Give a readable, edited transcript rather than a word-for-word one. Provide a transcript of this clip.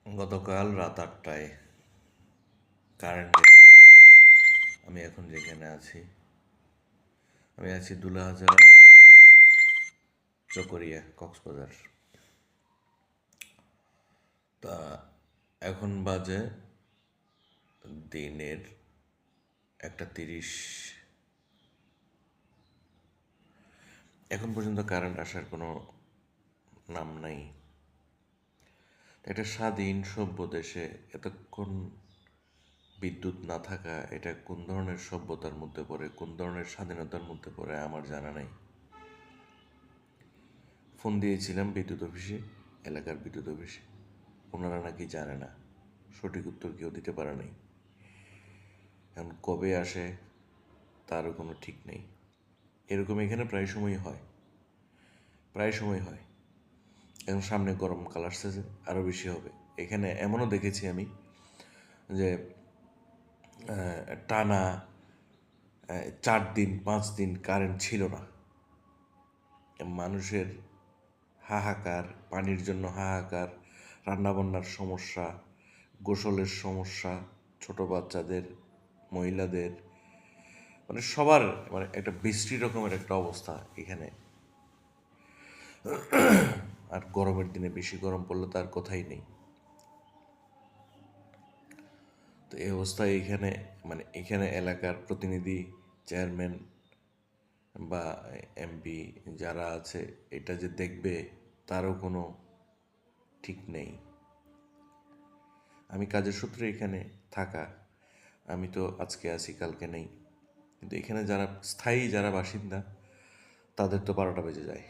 গতকাল রাত ৮টায় কারেন্ট গেছে। আমি এখন যেখানে আছি, আমি আছি দুলাহাজারা, চকরিয়া, কক্সবাজার। তা এখন বাজে দিনের 1:30। এখন পর্যন্ত কারেন্ট আসার কোনো নাম নাই। একটা স্বাধীন সভ্য দেশে এতক্ষণ বিদ্যুৎ না থাকা, এটা কোন ধরনের সভ্যতার মধ্যে পড়ে, কোন ধরনের স্বাধীনতার মধ্যে পড়ে আমার জানা নেই। ফোন দিয়েছিলাম বিদ্যুৎ অফিসে, এলাকার বিদ্যুৎ অফিসে, ওনারা নাকি জানে না, সঠিক উত্তর কেউ দিতে পারে নাই। এখন কবে আসে তারও কোনো ঠিক নেই। এরকম এখানে প্রায় সময় হয়। এখন সামনে গরমকাল আসছে, যে আরও বেশি হবে। এখানে এমনও দেখেছি আমি যে টানা 4 দিন 5 দিন কারেন্ট ছিল না। মানুষের হাহাকার, পানির জন্য হাহাকার, রান্নাবান্নার সমস্যা, গোসলের সমস্যা, ছোট বাচ্চাদের, মহিলাদের, মানে সবার, মানে একটা বিশ্রী রকমের একটা অবস্থা এখানে। আর গরমের দিনে বেশি গরম পড়লে তার কথাই নেই। তো এই অবস্থায় এখানে এলাকার প্রতিনিধি, চেয়ারম্যান বা এমপি যারা আছে, এটা যে দেখবে তারও কোনো ঠিক নেই। আমি কাজের সূত্রে এখানে থাকা, আমি তো আজকে আছি কালকে নেই, কিন্তু এখানে যারা স্থায়ী, যারা বাসিন্দা, তাদের তো 12টা বেজে যায়।